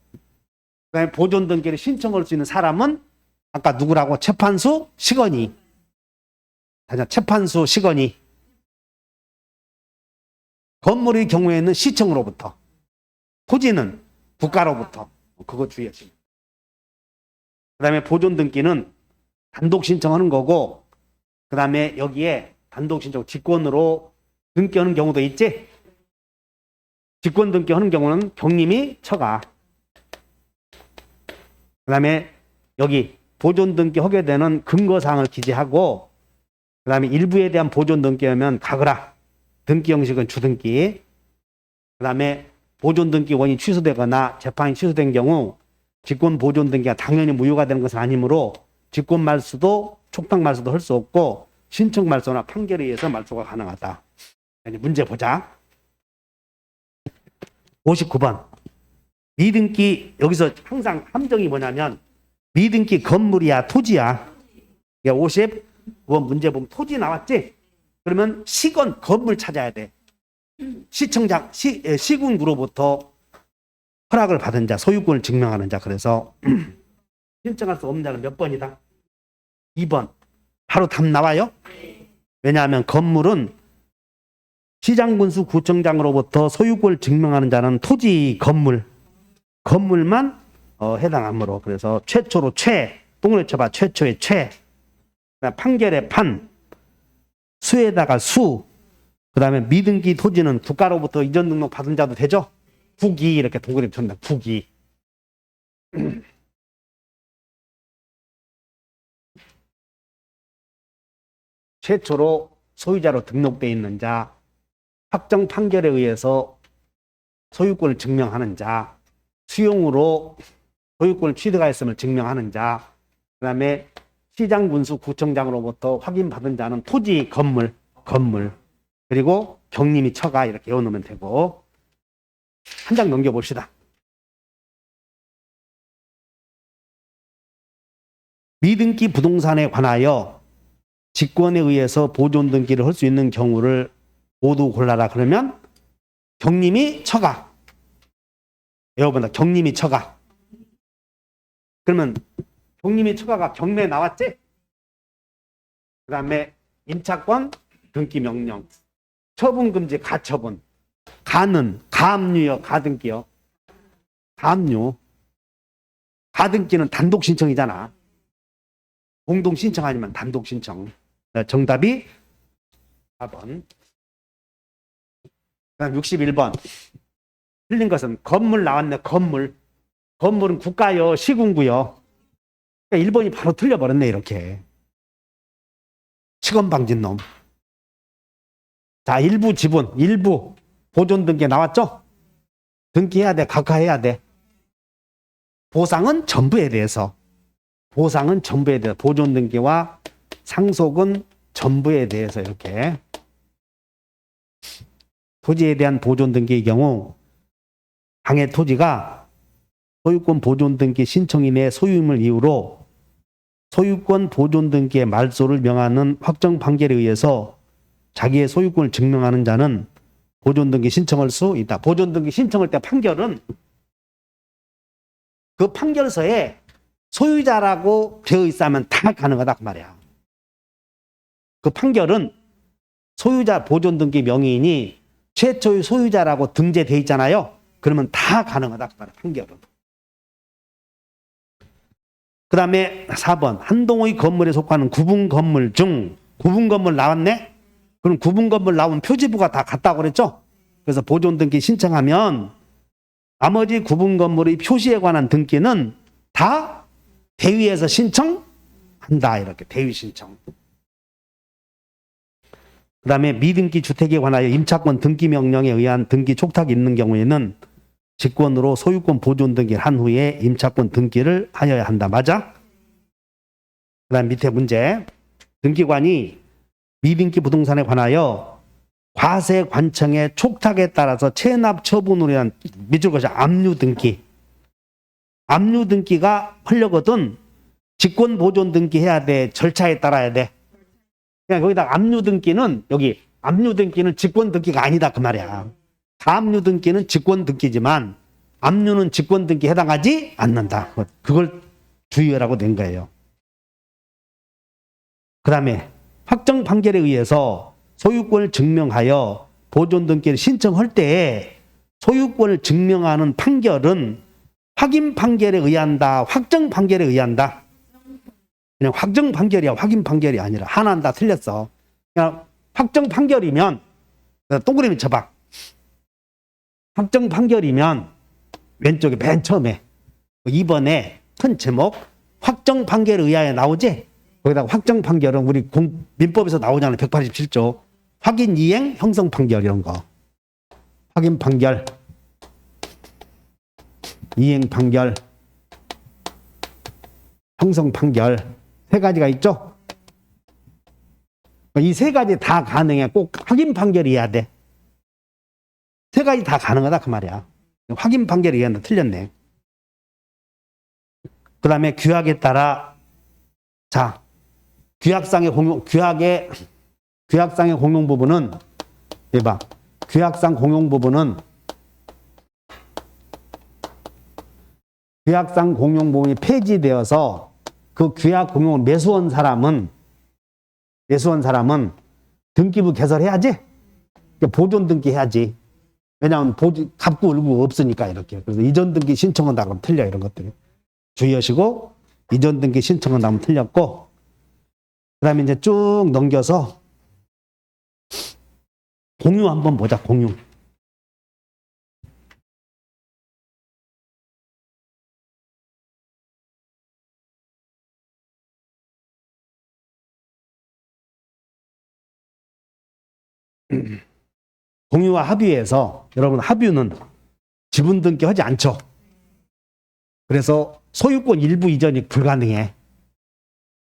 그다음에 보존 등기를 신청할 수 있는 사람은 아까 누구라고? 채판수 시건이. 채판수 시건이. 건물의 경우에는 시청으로부터, 토지는 국가로부터. 그거 주의하시면. 그 다음에 보존 등기는 단독 신청하는 거고, 그 다음에 여기에 단독 신청, 직권으로 등기하는 경우도 있지? 직권 등기하는 경우는 경림이 처가. 그 다음에 여기 보존 등기 하게 되는 근거사항을 기재하고, 그 다음에 일부에 대한 보존 등기하면 가거라. 등기 형식은 주등기. 그 다음에 보존 등기원이 취소되거나 재판이 취소된 경우 직권 보존 등기가 당연히 무효가 되는 것은 아니므로 직권 말소도 촉탁 말소도 할 수 없고 신청 말소나 판결에 의해서 말소가 가능하다. 이제 문제 보자. 59번. 미등기, 여기서 항상 함정이 뭐냐면 미등기 건물이야 토지야. 50번 문제 보면 토지 나왔지? 그러면 시건 건물 찾아야 돼. 시청장, 시군구로부터 허락을 받은 자, 소유권을 증명하는 자. 그래서 신청할 수 없는 자는 몇 번이다? 2번. 바로 답 나와요? 왜냐하면 건물은 시장군수 구청장으로부터 소유권을 증명하는 자는 토지 건물만 해당하므로. 그래서 최초로 똥을 쳐봐. 최초의 판결의 판, 수에다가 수, 그 다음에 미등기 토지는 국가로부터 이전 등록 받은 자도 되죠? 국이 이렇게 동그라미 쳤다. 국이. 최초로 소유자로 등록되어 있는 자, 확정 판결에 의해서 소유권을 증명하는 자, 수용으로 소유권을 취득하였음을 증명하는 자, 그 다음에 시장군수 구청장으로부터 확인받은 자는 토지 건물, 그리고 경림이 처가 이렇게 외워놓으면 되고. 한 장 넘겨봅시다. 미등기 부동산에 관하여 직권에 의해서 보존 등기를 할 수 있는 경우를 모두 골라라. 그러면 경림이 처가. 외워본다. 경림이 처가. 그러면 경림이 처가가 경매에 나왔지? 그 다음에 임차권, 등기 명령, 처분금지, 가처분. 가는 가압류요, 가등기요. 가압류. 가등기는 단독 신청이잖아. 공동 신청 아니면 단독 신청. 정답이 4번. 그다음 61번. 틀린 것은 건물 나왔네. 건물은 국가요, 시군구요. 그러니까 1번이 바로 틀려버렸네. 이렇게. 시건방진 놈. 자, 일부 지분, 일부 보존 등기 나왔죠? 등기해야 돼. 각하해야 돼. 보상은 전부에 대해서. 보존 등기와 상속은 전부에 대해서 이렇게. 토지에 대한 보존 등기의 경우 당해 토지가 소유권 보존 등기 신청인의 소유임을 이유로 소유권 보존 등기의 말소를 명하는 확정 판결에 의해서 자기의 소유권을 증명하는 자는 보존 등기 신청할 수 있다. 보존 등기 신청할 때 판결은 그 판결서에 소유자라고 되어 있으면 다 가능하다 그 말이야. 그 판결은 소유자 보존 등기 명의인이 최초의 소유자라고 등재되어 있잖아요. 그러면 다 가능하다 그 말이야. 판결은. 그 다음에 4번. 한 동의 건물에 속하는 구분 건물 중 구분 건물 나왔네? 그럼 구분 건물 나오면 표지부가 다 같다고 그랬죠? 그래서 보존 등기 신청하면 나머지 구분 건물의 표시에 관한 등기는 다 대위에서 신청한다. 이렇게 대위 신청. 그 다음에 미등기 주택에 관하여 임차권 등기 명령에 의한 등기 촉탁이 있는 경우에는 직권으로 소유권 보존 등기를 한 후에 임차권 등기를 하여야 한다. 맞아? 그 다음 밑에 문제. 등기관이 미등기 부동산에 관하여 과세 관청의 촉탁에 따라서 체납 처분으로 인한 밑줄 것이 압류 등기. 압류 등기가 하려거든 직권 보존 등기 해야 돼. 절차에 따라야 돼. 그냥 거기다 압류 등기는 여기 압류 등기는 직권 등기가 아니다 그 말이야. 가압류 등기는 직권 등기지만 압류는 직권 등기에 해당하지 않는다. 그걸 주의하라고 된 거예요. 그 다음에 확정 판결에 의해서 소유권을 증명하여 보존 등기를 신청할 때에 소유권을 증명하는 판결은 확인 판결에 의한다. 확정 판결에 의한다. 그냥 확정 판결이야. 확인 판결이 아니라 하나는 다 틀렸어. 그냥 확정 판결이면 동그라미 쳐봐. 확정 판결이면 왼쪽에 맨 처음에 2번에 큰 제목 확정 판결에 의하여 나오지? 거기다가 확정 판결은 우리 민법에서 나오잖아요. 187조. 확인, 이행, 형성 판결 이런 거. 확인 판결, 이행 판결, 형성 판결 세 가지가 있죠. 이 세 가지 다 가능해. 꼭 확인 판결이어야 돼. 세 가지 다 가능하다 그 말이야. 확인 판결에 의한다. 틀렸네. 그 다음에 규약에 따라 자 규약상의 공용 부분은 해봐. 규약상 공용 부분은 규약상 공용 부분이 폐지되어서 그 규약 공용을 매수한 사람은 등기부 개설해야지. 보존 등기 해야지. 왜냐하면 갚고 울고 없으니까 이렇게. 그래서 이전 등기 신청한다 그러면 틀려 이런 것들이. 주의하시고 이전 등기 신청한다 하면 틀렸고 그 다음에 이제 쭉 넘겨서 공유 한번 보자. 공유. 공유와 합의에서 여러분 합의는 지분 등기하지 않죠. 그래서 소유권 일부 이전이 불가능해.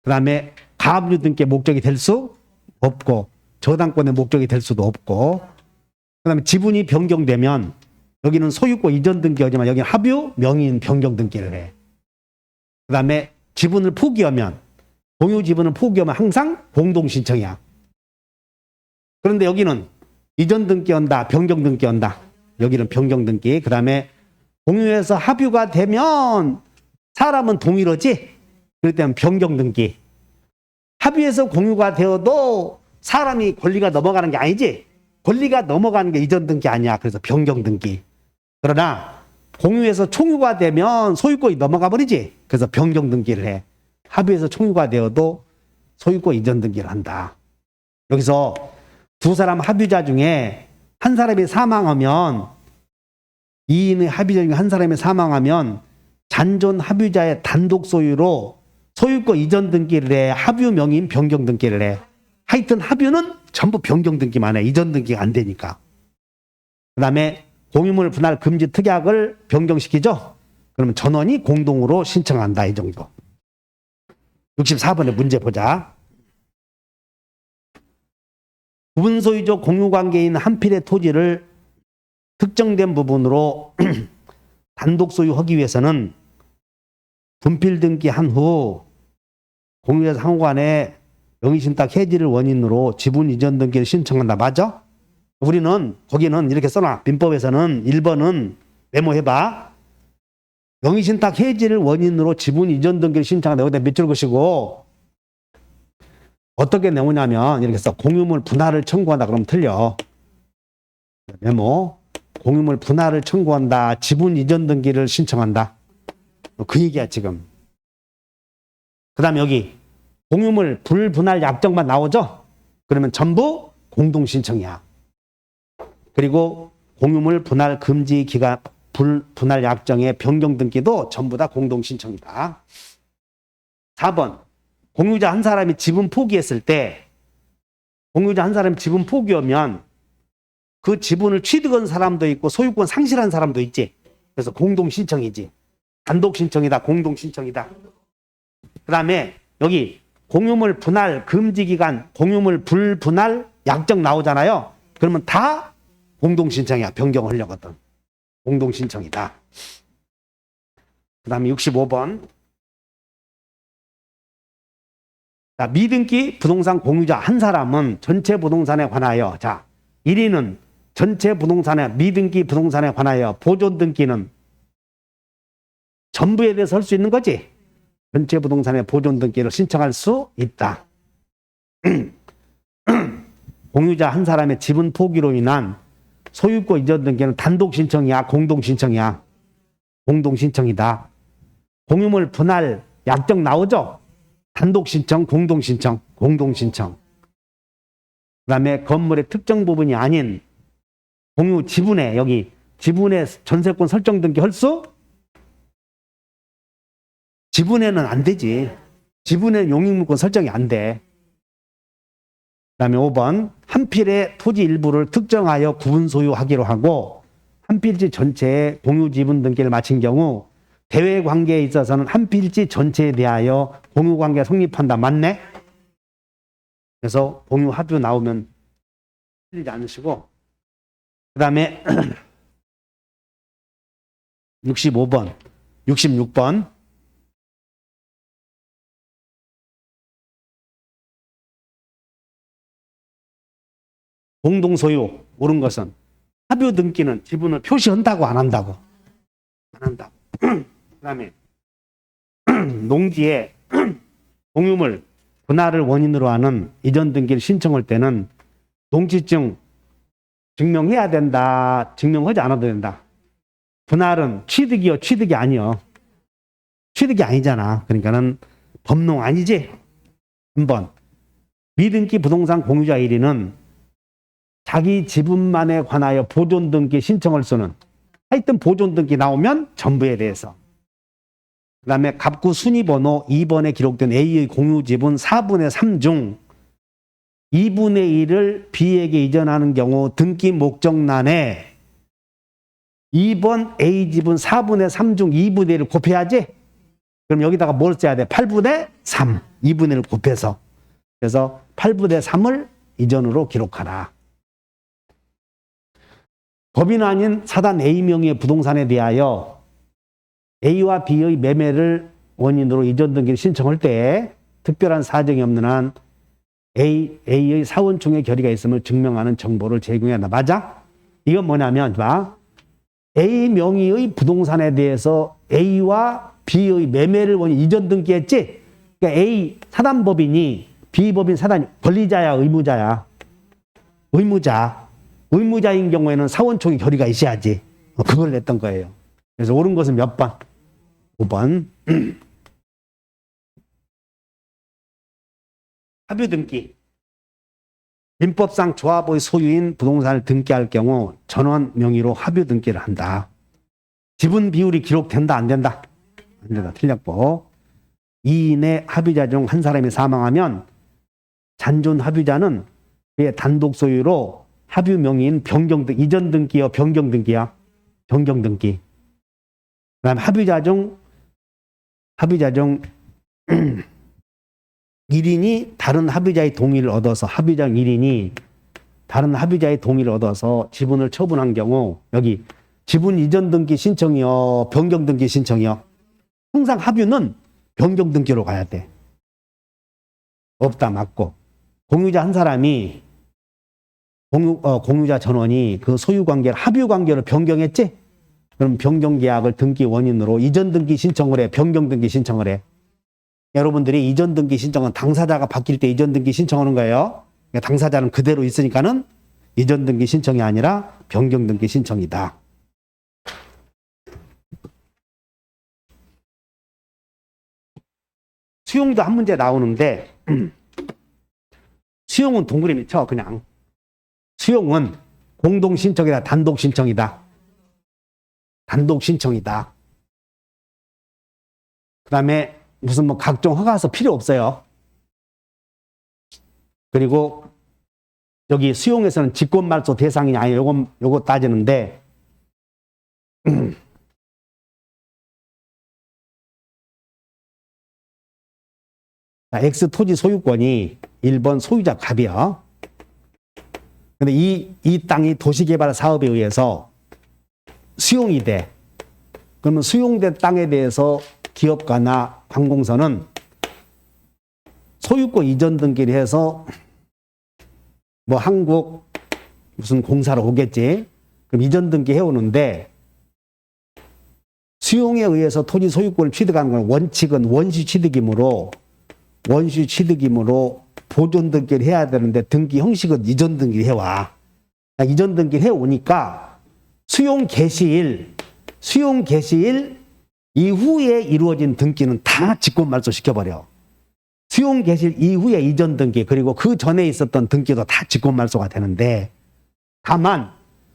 그 다음에 가압류 등기의 목적이 될 수 없고 저당권의 목적이 될 수도 없고 그 다음에 지분이 변경되면 여기는 소유권 이전 등기하지만 여기는 합의 명의인 변경 등기를 해. 그 다음에 지분을 포기하면 공유 지분을 포기하면 항상 공동 신청이야. 그런데 여기는 이전 등기한다, 변경 등기한다. 여기는 변경 등기. 그 다음에 공유해서 합의가 되면 사람은 동일하지? 그럴 때는 변경 등기. 합의해서 공유가 되어도 사람이 권리가 넘어가는 게 아니지? 권리가 넘어가는 게 이전 등기 아니야. 그래서 변경 등기. 그러나 공유해서 총유가 되면 소유권이 넘어가 버리지? 그래서 변경 등기를 해. 합의해서 총유가 되어도 소유권 이전 등기를 한다. 여기서 두 사람 합의자 중에 한 사람이 사망하면 2인의 합의자 중에 한 사람이 사망하면 잔존 합의자의 단독 소유로 소유권 이전 등기를 해. 합의 명의인 변경 등기를 해. 하여튼 합의는 전부 변경 등기만 해. 이전 등기가 안 되니까. 그 다음에 공유물 분할 금지 특약을 변경시키죠. 그러면 전원이 공동으로 신청한다. 이 정도. 64번의 문제 보자. 부분소유적 공유관계인 한 필의 토지를 특정된 부분으로 단독 소유하기 위해서는 분필 등기한 후 공유자 상호간에 명의신탁 해지를 원인으로 지분 이전 등기를 신청한다. 맞아? 우리는 거기는 이렇게 써놔. 민법에서는 1번은 메모해봐. 명의신탁 해지를 원인으로 지분 이전 등기를 신청한다. 여기다 밑줄 그시고 어떻게 내오냐면 이렇게 써. 공유물 분할을 청구한다. 그러면 틀려. 메모. 공유물 분할을 청구한다. 지분 이전 등기를 신청한다. 그 얘기야 지금. 그 다음에 여기 공유물 불분할 약정만 나오죠? 그러면 전부 공동신청이야. 그리고 공유물 분할 금지 기간 분할 약정의 변경 등기도 전부 다 공동 신청이다. 4번. 공유자 한 사람이 지분 포기했을 때 공유자 한 사람이 지분 포기하면 그 지분을 취득한 사람도 있고 소유권 상실한 사람도 있지. 그래서 공동 신청이지. 단독 신청이다. 공동 신청이다. 그다음에 여기 공유물 분할 금지 기간, 공유물 불분할 약정 나오잖아요. 그러면 다 공동 신청이야. 변경하려거든. 공동 신청이다. 그다음에 65번. 자, 미등기 부동산 공유자 한 사람은 전체 부동산에 관하여, 자, 1위는 전체 부동산에, 미등기 부동산에 관하여 보존 등기는 전부에 대해서 할 수 있는 거지. 전체 부동산의 보존 등기를 신청할 수 있다. 공유자 한 사람의 지분 포기로 인한 소유권 이전 등기는 단독 신청이야, 공동 신청이야? 공동 신청이다. 공유물 분할 약정 나오죠? 단독 신청, 공동 신청, 공동 신청. 그다음에 건물의 특정 부분이 아닌 공유 지분에, 여기 지분의 전세권 설정 등기 할 수? 지분에는 안 되지. 지분에 용익물권 설정이 안 돼. 그다음에 5번. 한 필의 토지 일부를 특정하여 구분 소유하기로 하고 한 필지 전체의 공유 지분 등기를 마친 경우 대외 관계에 있어서는 한 필지 전체에 대하여 공유 관계가 성립한다. 맞네? 그래서 공유 합의 나오면 틀리지 않으시고, 그 다음에 65번, 66번. 공동 소유 옳은 것은 합의 등기는 지분을 표시한다고 안 한다고? 안 한다고. 그 다음에 농지에 공유물 분할을 원인으로 하는 이전 등기를 신청할 때는 농지증 증명해야 된다, 증명하지 않아도 된다. 분할은 취득이요, 취득이 아니요. 취득이 아니잖아. 그러니까는 법농 아니지. 한번 미등기 부동산 공유자 1위는 자기 지분만에 관하여 보존 등기 신청할 수는, 하여튼 보존 등기 나오면 전부에 대해서. 그 다음에 갑구 순위번호 2번에 기록된 A의 공유 지분 4분의 3 중 2분의 1을 B에게 이전하는 경우 등기 목적란에 2번 A 지분 4분의 3 중 2분의 1을 곱해야지? 그럼 여기다가 뭘 써야 돼? 8분의 3. 2분의 1을 곱해서. 그래서 8분의 3을 이전으로 기록하라. 법인 아닌 사단 A 명의의 부동산에 대하여 A와 B의 매매를 원인으로 이전 등기를 신청할 때 특별한 사정이 없는 한 A의 사원총회 결의가 있음을 증명하는 정보를 제공해야 한다. 맞아? 이건 뭐냐면 봐. A 명의의 부동산에 대해서 A와 B의 매매를 원인 이전 등기했지? 그러니까 A 사단법인이 B 법인 사단 권리자야, 의무자야? 의무자. 의무자인 경우에는 사원총회 결의가 있어야지. 그걸 냈던 거예요. 그래서 옳은 것은 몇 번? 5번. 합의 등기. 민법상 조합의 소유인 부동산을 등기할 경우 전원 명의로 합의 등기를 한다. 지분 비율이 기록된다, 안 된다? 안 된다. 틀렸고. 2인의 합의자 중 한 사람이 사망하면 잔존 합의자는 그의 단독 소유로 합의 명의인 변경 등 이전 등기요, 변경 등기야? 변경 등기. 그다음 합의자 중 1인이 다른 합의자의 동의를 얻어서, 합의자 1인이 다른 합의자의 동의를 얻어서 지분을 처분한 경우, 여기 지분 이전 등기 신청이요, 변경 등기 신청이요. 항상 합의는 변경 등기로 가야 돼. 없다, 맞고. 공유자 한 사람이 공유자 전원이 그 소유 관계를 합의 관계로 변경했지? 그럼 변경 계약을 등기 원인으로 이전 등기 신청을 해, 변경 등기 신청을 해. 여러분들이 이전 등기 신청은 당사자가 바뀔 때 이전 등기 신청하는 거예요. 그러니까 당사자는 그대로 있으니까는 이전 등기 신청이 아니라 변경 등기 신청이다. 수용도 한 문제 나오는데 수용은 동그라미 쳐, 그냥. 수용은 공동 신청이다, 단독 신청이다. 단독 신청이다. 그 다음에 무슨 뭐 각종 허가서 필요 없어요. 그리고 여기 수용에서는 직권말소 대상이냐 아니냐 요거 따지는데 X 토지 소유권이 1번 소유자 갑이요. 근데 이 땅이 도시개발 사업에 의해서 수용이 돼. 그러면 수용된 땅에 대해서 기업가나 관공서는 소유권 이전 등기를 해서 뭐 한국 무슨 공사로 오겠지. 그럼 이전 등기 해오는데 수용에 의해서 토지 소유권을 취득하는 건 원칙은 원시 취득이므로 보존 등기를 해야 되는데 등기 형식은 이전 등기를 해와. 이전 등기를 해오니까 수용 개시일 이후에 이루어진 등기는 다 직권말소 시켜버려. 수용 개시일 이후에 이전 등기 그리고 그 전에 있었던 등기도 다 직권말소가 되는데 다만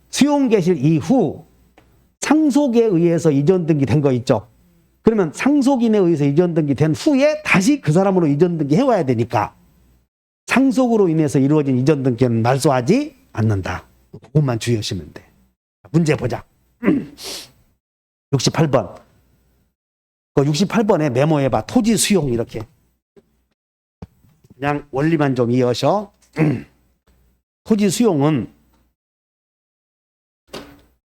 수용 개시일 이후 상속에 의해서 이전 등기 된 거 있죠. 그러면 상속인에 의해서 이전 등기 된 후에 다시 그 사람으로 이전 등기 해와야 되니까 상속으로 인해서 이루어진 이전 등기는 말소하지 않는다. 그것만 주의하시면 돼. 문제 보자. 68번. 그 68번에 메모해봐. 토지 수용 이렇게. 그냥 원리만 좀 이어서. 토지 수용은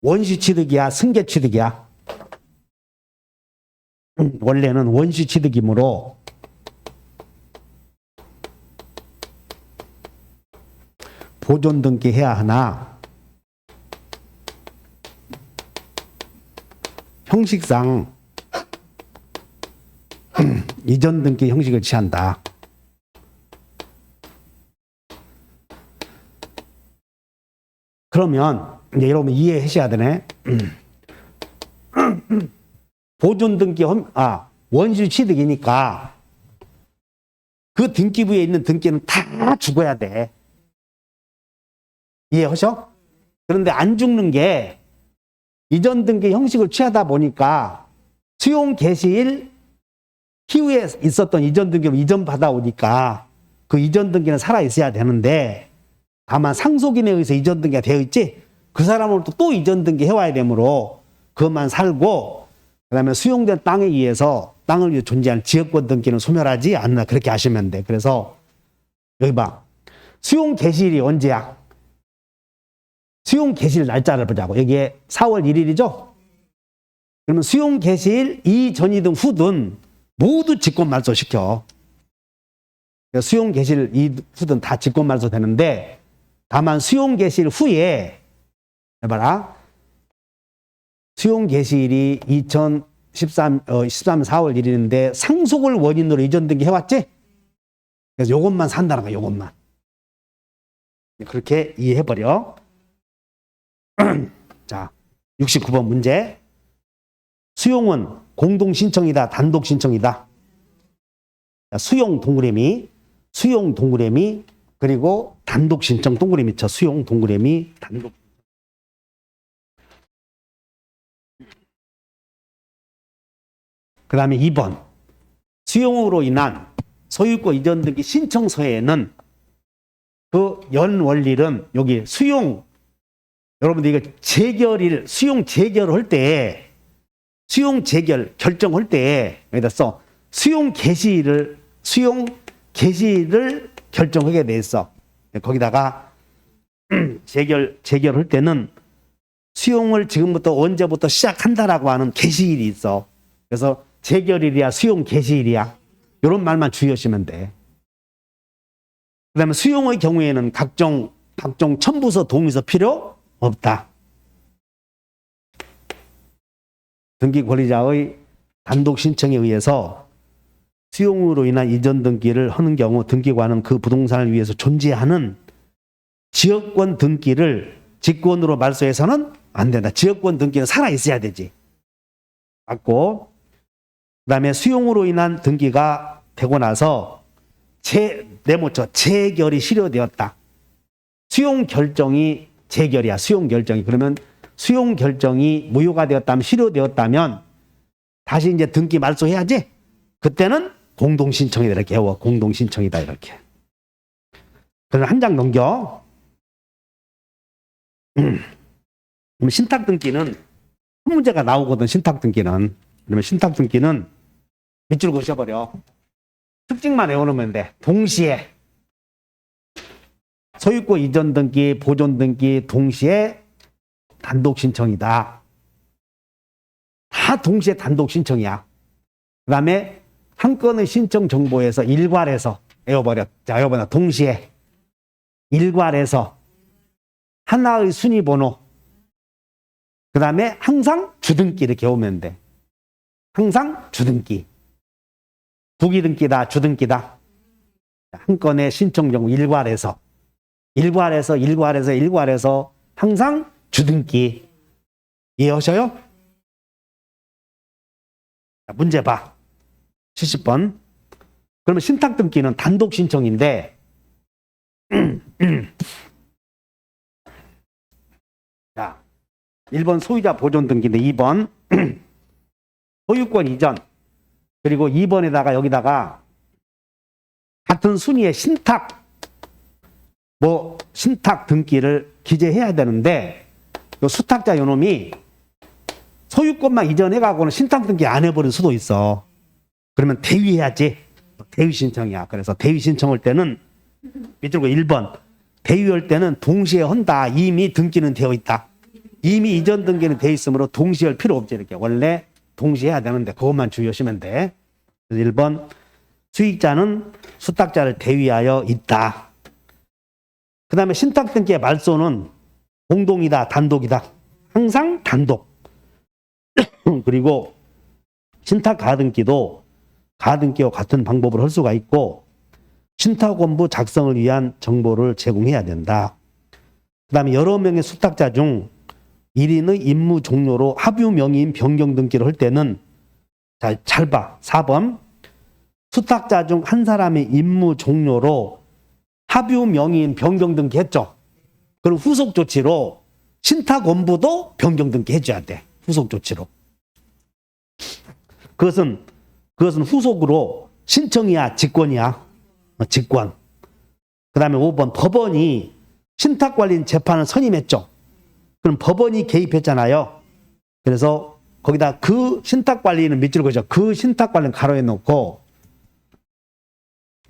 원시 취득이야, 승계 취득이야? 원래는 원시 취득이므로 보존 등기 해야 하나 형식상 이전 등기 형식을 취한다. 그러면 이제 여러분 이해하셔야 되네. 보존 등기 원시 취득이니까 그 등기부에 있는 등기는 다 죽어야 돼. 이해하셔? 그런데 안 죽는 게 이전 등기 형식을 취하다 보니까 수용 개시일 이후에 있었던 이전 등기를 이전 받아오니까 그 이전 등기는 살아 있어야 되는데 다만 상속인에 의해서 이전 등기가 되어 있지 그 사람으로부터 또 이전 등기 해와야 되므로 그것만 살고 그다음에 수용된 땅에 의해서 땅을 위해 존재하는 지역권 등기는 소멸하지 않나 그렇게 하시면 돼. 그래서 여기 봐. 수용 개시일이 언제야? 수용 개시일 날짜를 보자고. 여기에 4월 1일이죠? 그러면 수용 개시일 이전이든 후든 모두 직권말소 시켜. 수용 개시일 이후든 다 직권말소 되는데 다만 수용 개시일 후에 해봐라. 수용 개시일이 2013 4월 1일인데 상속을 원인으로 이전 등기 해왔지? 그래서 요것만 산다는 거야. 요것만. 그렇게 이해해버려. 자, 69번 문제. 수용은 공동 신청이다, 단독 신청이다. 수용 동그라미, 그리고 단독 신청 동그라미 쳐. 수용 동그라미, 단독. 그 다음에 2번. 수용으로 인한 소유권 이전 등기 신청서에는 그 연원리는 여기 수용, 여러분들 이거 수용 재결할 때, 결정할 때, 여기다 써. 수용 개시를 결정하게 돼 있어. 거기다가 재결할 때는 수용을 지금부터 언제부터 시작한다라고 하는 개시일이 있어. 그래서 재결일이야, 수용 개시일이야. 이런 말만 주의하시면 돼. 그 다음에 수용의 경우에는 각종 첨부서, 동의서 필요 없다. 등기 권리자의 단독 신청에 의해서 수용으로 인한 이전 등기를 하는 경우 등기관은 그 부동산을 위해서 존재하는 지역권 등기를 직권으로 말소해서는 안 된다. 지역권 등기는 살아있어야 되지. 맞고, 그 다음에 수용으로 인한 등기가 되고 나서 네모쳐 재결이 실효되었다. 수용 결정이 재결이야. 수용 결정이. 그러면 수용 결정이 무효가 되었다면, 실효되었다면 다시 이제 등기 말소해야지. 그때는 공동신청이다 이렇게 외워. 공동신청이다 이렇게. 그래서 한 장 넘겨. 그럼 신탁 등기는 한 문제가 나오거든. 신탁 등기는. 그러면 신탁 등기는 밑줄 그으셔버려. 특징만 외워놓으면 돼. 동시에 소유권 이전 등기, 보존 등기 동시에 단독 신청이다. 다 동시에 단독 신청이야. 그 다음에 한 건의 신청 정보에서 일괄해서 외워버려. 자, 외워버려. 동시에 일괄해서 하나의 순위 번호. 그 다음에 항상 주등기 이렇게 오면 돼. 항상 주등기. 부기등기다, 주등기다. 한 건의 신청 정보 일괄해서 항상 주등기. 이해하셔요? 자, 문제 봐. 70번. 그러면 신탁 등기는 단독 신청인데 자, 1번 소유자 보존 등기인데 2번 소유권 이전. 그리고 2번에다가 여기다가 같은 순위의 신탁 등기를 기재해야 되는데 요 수탁자 요놈이 소유권만 이전해가고는 신탁 등기 안 해버릴 수도 있어. 그러면 대위해야지. 대위 신청이야. 그래서 대위 신청할 때는 밑으로 1번 대위할 때는 동시에 한다. 이미 등기는 되어 있다. 이미 이전 등기는 되어 있으므로 동시에 할 필요 없지. 이렇게 원래 동시에 해야 되는데 그것만 주의하시면 돼. 1번 수익자는 수탁자를 대위하여 있다. 그 다음에 신탁 등기의 말소는 공동이다, 단독이다. 항상 단독. 그리고 신탁 가등기도 가등기와 같은 방법을 할 수가 있고 신탁원부 작성을 위한 정보를 제공해야 된다. 그 다음에 여러 명의 수탁자 중 1인의 임무 종료로 합유 명의인 변경 등기를 할 때는 잘 봐. 4번 수탁자 중 한 사람의 임무 종료로 합유 명의인 변경 등기 했죠. 그럼 후속 조치로 신탁원부도 변경 등기 해줘야 돼. 후속 조치로. 그것은 후속으로 신청이야, 직권이야? 직권. 그 다음에 5번 법원이 신탁관리인 재판을 선임했죠. 그럼 법원이 개입했잖아요. 그래서 거기다 그 신탁관리인은 밑줄 그죠. 그 신탁관리는 가로에 놓고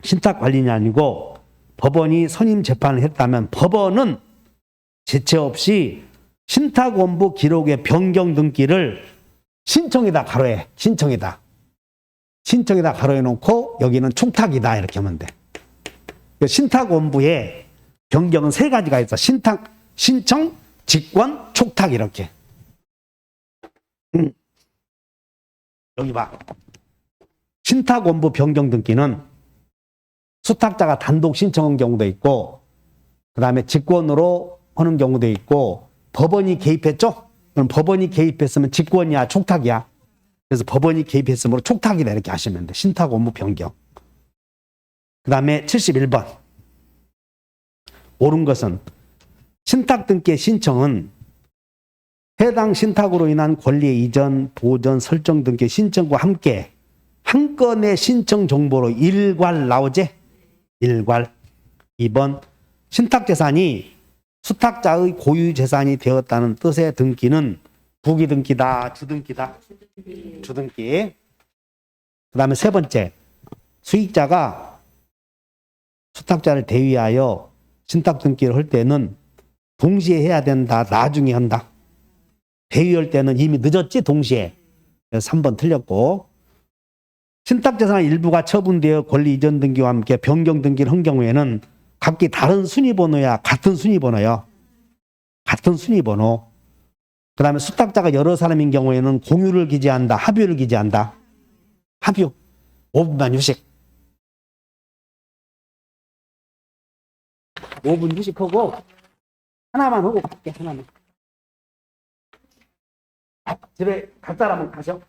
신탁관리인이 아니고 법원이 선임 재판을 했다면 법원은 지체 없이 신탁원부 기록의 변경 등기를 신청이다 가로에 신청이다 가로에 놓고 여기는 촉탁이다 이렇게 하면 돼. 신탁원부에 변경은 3가지가 있어. 신청, 직권, 촉탁 이렇게. 여기 봐. 신탁원부 변경 등기는 수탁자가 단독 신청한 경우도 있고 그 다음에 직권으로 하는 경우도 있고 법원이 개입했죠? 그럼 법원이 개입했으면 직권이야, 촉탁이야. 그래서 법원이 개입했으므로 촉탁이다 이렇게 하시면 돼. 신탁원부 변경. 그 다음에 71번. 옳은 것은 신탁 등기의 신청은 해당 신탁으로 인한 권리의 이전, 보전, 설정 등기의 신청과 함께 한 건의 신청 정보로 일괄 나오지? 일괄. 2번 신탁재산이 수탁자의 고유 재산이 되었다는 뜻의 등기는 부기등기다, 주등기다? 주등기. 그 다음에 3번째 수익자가 수탁자를 대위하여 신탁 등기를 할 때는 동시에 해야 된다, 나중에 한다. 대위할 때는 이미 늦었지, 동시에. 그래서 3번 틀렸고 신탁재산 일부가 처분되어 권리 이전 등기와 함께 변경 등기를 한 경우에는 각기 다른 순위번호야, 같은 순위번호요. 같은 순위번호. 그 다음에 수탁자가 여러 사람인 경우에는 공유를 기재한다, 합유를 기재한다. 합유. 5분만 휴식. 5분 휴식하고 하나만 하고 갈게, 하나만. 집에 갈 사람은 가셔.